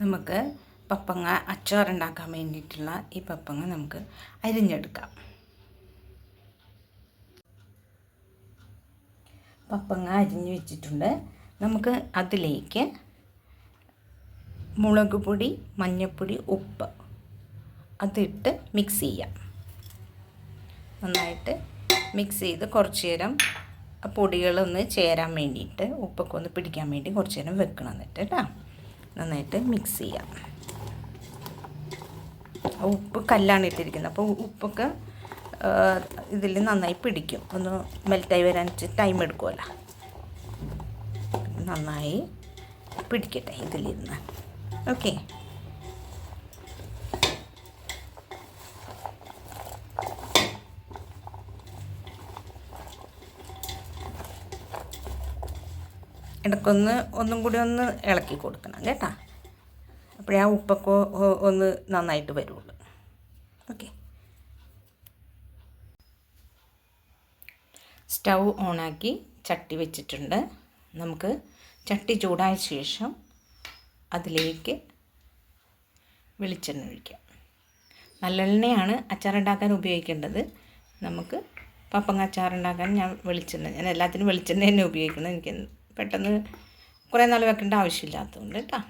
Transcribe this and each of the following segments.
നമുക്ക് പപ്പങ്ങ അച്ചാറുണ്ടാക്കാൻ വേണ്ടിയിട്ടുള്ള ഈ പപ്പങ്ങ നമുക്ക് അരിഞ്ഞെടുക്കാം. പപ്പങ്ങ അരിഞ്ഞ് വെച്ചിട്ടുണ്ട്. നമുക്ക് അതിലേക്ക് മുളക് പൊടി, മഞ്ഞൾപ്പൊടി, ഉപ്പ് അതിട്ട് മിക്സ് ചെയ്യാം. നന്നായിട്ട് മിക്സ് ചെയ്ത് കുറച്ച് നേരം പൊടികളൊന്ന് ചേരാൻ വേണ്ടിയിട്ട്, ഉപ്പൊക്കെ ഒന്ന് പിടിക്കാൻ വേണ്ടി കുറച്ച് നേരം വെക്കണം. എന്നിട്ട് കേട്ടോ നന്നായിട്ട് മിക്സ് ചെയ്യാം. ഉപ്പ് കല്ലാണ് ഇട്ടിരിക്കുന്നത്, അപ്പോൾ ഉപ്പൊക്കെ ഇതിൽ നന്നായി പിടിക്കും. ഒന്ന് മെൽറ്റായി വരാൻ ടൈം എടുക്കുമല്ലോ. നന്നായി പിടിക്കട്ടെ ഇതിലിരുന്ന്. ഓക്കെ, ഇടയ്ക്കൊന്ന് ഒന്നും കൂടി ഒന്ന് ഇളക്കി കൊടുക്കണം കേട്ടോ. അപ്പോഴേ ആ ഉപ്പൊക്കെ ഒന്ന് നന്നായിട്ട് വരുള്ളൂ. ഓക്കെ, സ്റ്റൗ ഓണാക്കി ചട്ടി വെച്ചിട്ടുണ്ട്. നമുക്ക് ചട്ടി ചൂടായ ശേഷം അതിലേക്ക് വെളിച്ചെണ്ണ ഒഴിക്കാം. നല്ലെണ്ണയാണ് അച്ചാറുണ്ടാക്കാൻ ഉപയോഗിക്കേണ്ടത്. നമുക്ക് പപ്പങ്ങ അച്ചാറുണ്ടാക്കാൻ ഞാൻ എല്ലാത്തിനും വെളിച്ചെണ്ണ തന്നെ ഉപയോഗിക്കണം. എനിക്ക് പെട്ടെന്ന് കുറേ നാൾ വെക്കേണ്ട ആവശ്യമില്ലാത്തതുകൊണ്ട് കേട്ടോ.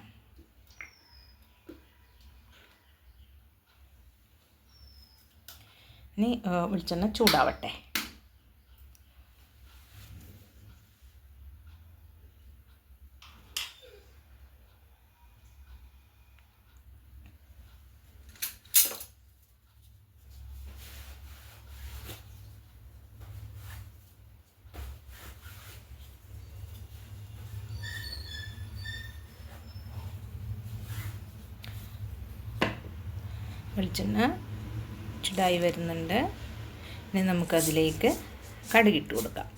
ഇനി വെളിച്ചെണ്ണ ചൂടാവട്ടെ. വെളിച്ചെണ്ണ ചൂടായി വരുന്നുണ്ട്. ഇനി നമുക്കതിലേക്ക് കടുകിട്ട് കൊടുക്കാം.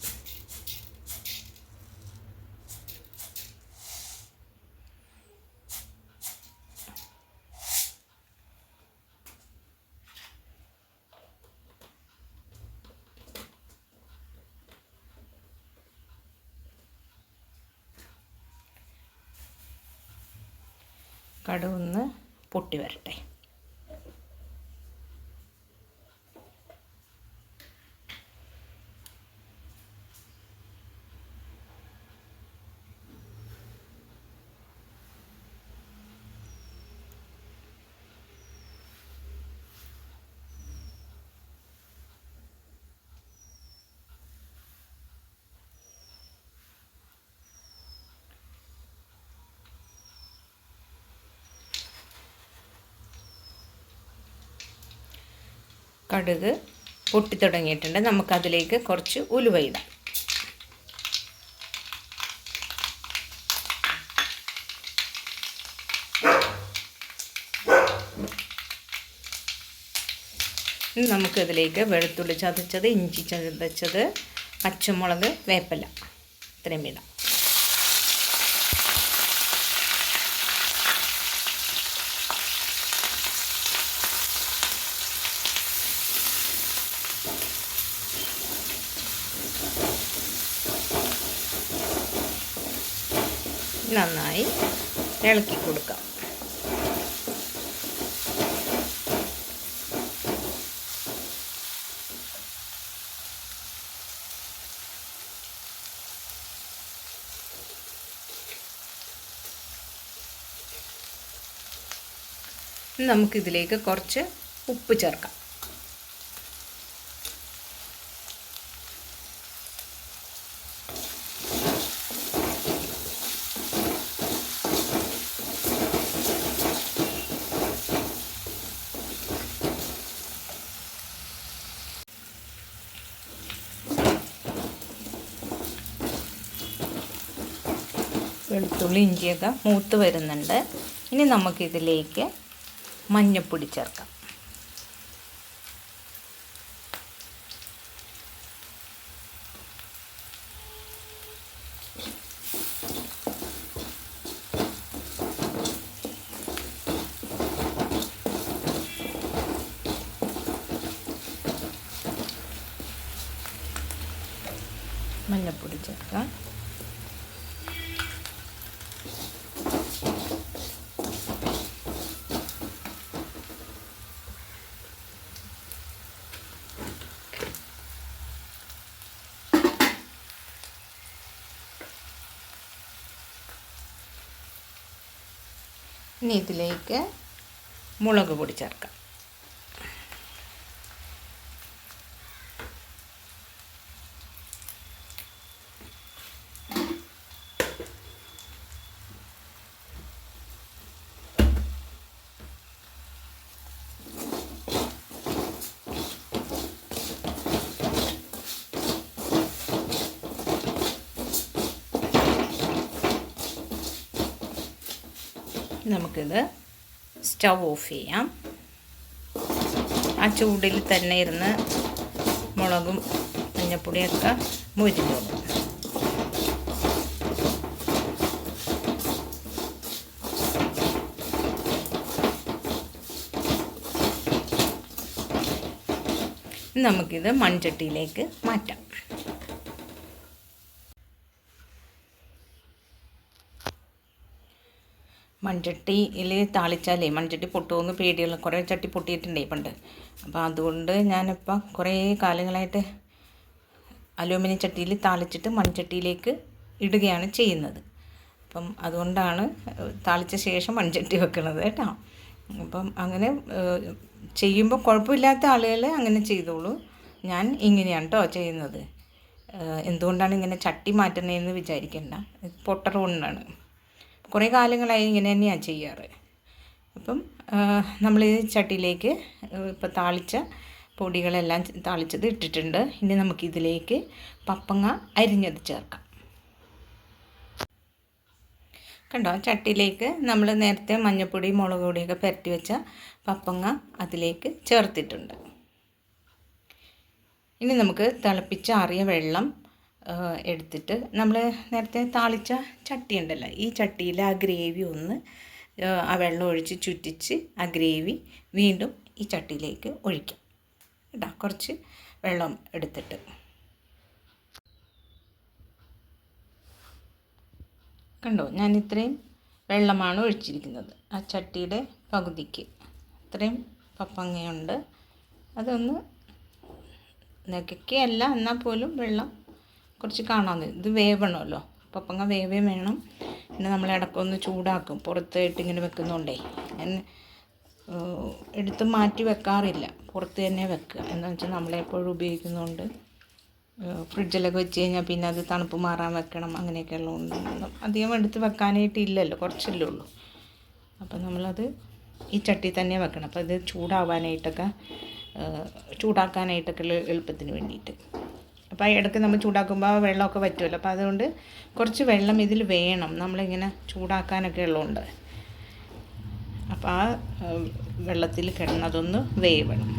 കടുകൊന്ന് പൊട്ടി വരട്ടെ. കടുക് പൊട്ടി തുടങ്ങിയിട്ടുണ്ട്. നമുക്കതിലേക്ക് കുറച്ച് ഉലുവ ഇടാം. ഇനി നമുക്കതിലേക്ക് വെളുത്തുള്ളി ചതച്ചത്, ഇഞ്ചി ചതച്ചത്, പച്ചമുളക്, വേപ്പില ഇത്രയും ഇടാം. നന്നായി ഇളക്കി കൊടുക്കാം. നമുക്കിതിലേക്ക് കുറച്ച് ഉപ്പ് ചേർക്കാം. വെളുത്തുള്ളി ഇഞ്ചിയൊക്കെ മൂത്ത് വരുന്നുണ്ട്. ഇനി നമുക്കിതിലേക്ക് മഞ്ഞൾപ്പൊടി ചേർക്കാം. മഞ്ഞൾപ്പൊടി ചേർക്കാം. ഇനി ഇതിലേക്ക് മുളക് പൊടി ചേർക്കാം. നമുക്കിത് സ്റ്റൗ ഓഫ് ചെയ്യാം. ആ ചൂടിൽ തന്നെ ഇരുന്ന് മുളകും മഞ്ഞൾപ്പൊടിയൊക്കെ മുരിഞ്ഞോളും. നമുക്കിത് മൺചട്ടിയിലേക്ക് മാറ്റാം. മൺചട്ടിയിൽ താളിച്ചാലേ മൺചട്ടി പൊട്ടുമെന്ന് പേടിയുള്ള കുറേ ചട്ടി പൊട്ടിയിട്ടുണ്ടേ പണ്ട്. അപ്പോൾ അതുകൊണ്ട് ഞാനിപ്പോൾ കുറേ കാലങ്ങളായിട്ട് അലൂമിനിയം ചട്ടിയിൽ താളിച്ചിട്ട് മൺചട്ടിയിലേക്ക് ഇടുകയാണ് ചെയ്യുന്നത്. അപ്പം അതുകൊണ്ടാണ് താളിച്ച ശേഷം മൺചട്ടി വെക്കുന്നത് കേട്ടോ. അപ്പം അങ്ങനെ ചെയ്യുമ്പോൾ കുഴപ്പമില്ലാത്ത ആളുകൾ അങ്ങനെ ചെയ്തോളൂ. ഞാൻ ഇങ്ങനെയാണ് കേട്ടോ ചെയ്യുന്നത്. എന്തുകൊണ്ടാണ് ഇങ്ങനെ ചട്ടി മാറ്റുന്നതെന്ന് വിചാരിക്കേണ്ട, പൊട്ടർ കൊണ്ടാണ്. കുറേ കാലങ്ങളായി ഇങ്ങനെ തന്നെയാണ് ചെയ്യാറ്. അപ്പം നമ്മൾ ഈ ചട്ടിയിലേക്ക് ഇപ്പോൾ താളിച്ച പൊടികളെല്ലാം താളിച്ചത് ഇട്ടിട്ടുണ്ട്. ഇനി നമുക്കിതിലേക്ക് പപ്പങ്ങ അരിഞ്ഞത് ചേർക്കാം. കണ്ടോ, ചട്ടിയിലേക്ക് നമ്മൾ നേരത്തെ മഞ്ഞൾപ്പൊടി മുളക് പൊടിയൊക്കെ പുരട്ടി വെച്ച പപ്പങ്ങ അതിലേക്ക് ചേർത്തിട്ടുണ്ട്. ഇനി നമുക്ക് തിളപ്പിച്ചാറിയ വെള്ളം എടുത്തിട്ട് നമ്മൾ നേരത്തെ താളിച്ച ചട്ടി ഉണ്ടല്ലോ, ഈ ചട്ടിയിൽ ആ ഗ്രേവി ഒന്ന് ആ വെള്ളം ഒഴിച്ച് ചുറ്റിച്ച് ആ ഗ്രേവി വീണ്ടും ഈ ചട്ടിയിലേക്ക് ഒഴിക്കാം കേട്ടോ. കുറച്ച് വെള്ളം എടുത്തിട്ട് കണ്ടോ, ഞാൻ ഇത്രയും വെള്ളമാണ് ഒഴിച്ചിരിക്കുന്നത്. ആ ചട്ടിയുടെ പകുതിക്ക് ഇത്രയും പപ്പങ്ങയുണ്ട്. അതൊന്ന് നെക്കല്ല, എന്നാൽ പോലും വെള്ളം കുറച്ച് കാണാമെന്ന്. ഇത് വേവണമല്ലോ, പപ്പങ്ങ വേവേം വേണം. പിന്നെ നമ്മൾ ഇടയ്ക്കൊന്ന് ചൂടാക്കും, പുറത്തായിട്ട് ഇങ്ങനെ വെക്കുന്നുണ്ടേ. ഞാൻ എടുത്ത് മാറ്റി വെക്കാറില്ല, പുറത്ത് തന്നെ വെക്കുക. എന്താണെന്ന് വെച്ചാൽ നമ്മളെപ്പോഴും ഉപയോഗിക്കുന്നതുകൊണ്ട് ഫ്രിഡ്ജിലൊക്കെ വെച്ച് കഴിഞ്ഞാൽ പിന്നെ അത് തണുപ്പ് മാറാൻ വെക്കണം, അങ്ങനെയൊക്കെ ഉള്ളതുകൊണ്ട് അധികം എടുത്ത് വെക്കാനായിട്ടില്ലല്ലോ, കുറച്ചല്ലേ ഉള്ളൂ. അപ്പം നമ്മളത് ഈ ചട്ടി തന്നെ വെക്കണം. അപ്പോൾ ഇത് ചൂടാക്കാനായിട്ടൊക്കെ എളുപ്പത്തിന് വേണ്ടിയിട്ട്. അപ്പോൾ ഇടയ്ക്ക് നമ്മൾ ചൂടാക്കുമ്പോൾ വെള്ളമൊക്കെ വറ്റുമല്ലോ. അപ്പോൾ അതുകൊണ്ട് കുറച്ച് വെള്ളം ഇതിൽ വേണം, നമ്മളിങ്ങനെ ചൂടാക്കാനൊക്കെ ഉള്ളതുകൊണ്ട്. അപ്പോൾ ആ വെള്ളത്തിൽ കിടന്നതൊന്ന് വേവണം.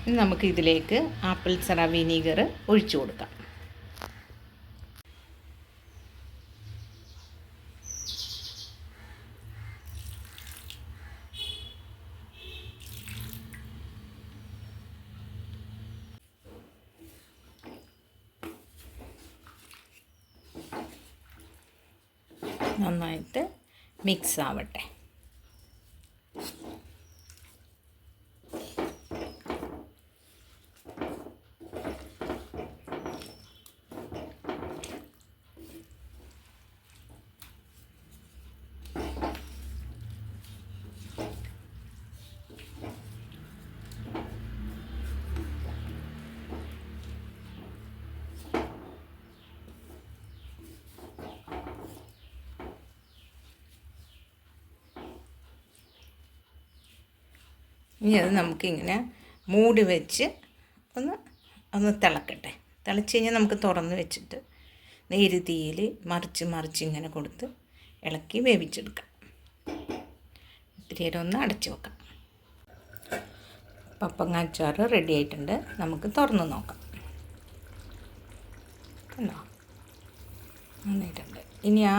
ഇനി നമുക്ക് ഇതിലേക്ക് ആപ്പിൾ സിറ വിനീഗർ ഒഴിച്ചു കൊടുക്കാം. നന്നായിട്ട് മിക്സ് ആവട്ടെ. ഇനി അത് നമുക്കിങ്ങനെ മൂടി വെച്ച് ഒന്ന് തിളക്കട്ടെ. തിളച്ച് കഴിഞ്ഞാൽ നമുക്ക് തുറന്ന് വെച്ചിട്ട് നേരി തീയിൽ മറിച്ച് ഇങ്ങനെ കൊടുത്ത് ഇളക്കി വേവിച്ചെടുക്കാം. ഇത്തിരി നേരം ഒന്ന് അടച്ച് വെക്കാം. പപ്പങ്ങ അച്ചാർ റെഡി ആയിട്ടുണ്ട്. നമുക്ക് തുറന്ന് നോക്കാം. കണ്ടോ, നന്നായിട്ടുണ്ട്. ഇനി ആ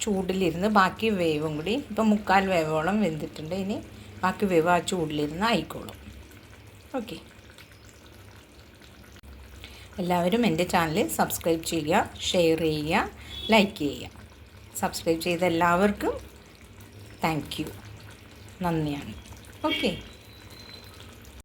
ചൂടിലിരുന്ന് ബാക്കി വേവും കൂടി, ഇപ്പം 3/4 വേവോളം വെന്തിട്ടുണ്ട്. ഇനി ബാക്കി വേവ് ആ ചൂടിലിരുന്ന് ആയിക്കോളും. ഓക്കെ, എല്ലാവരും എൻ്റെ ചാനൽ സബ്സ്ക്രൈബ് ചെയ്യുക, ഷെയർ ചെയ്യുക, ലൈക്ക് ചെയ്യുക. സബ്സ്ക്രൈബ് ചെയ്ത എല്ലാവർക്കും താങ്ക് യു, നന്ദിയാണ്. ഓക്കെ.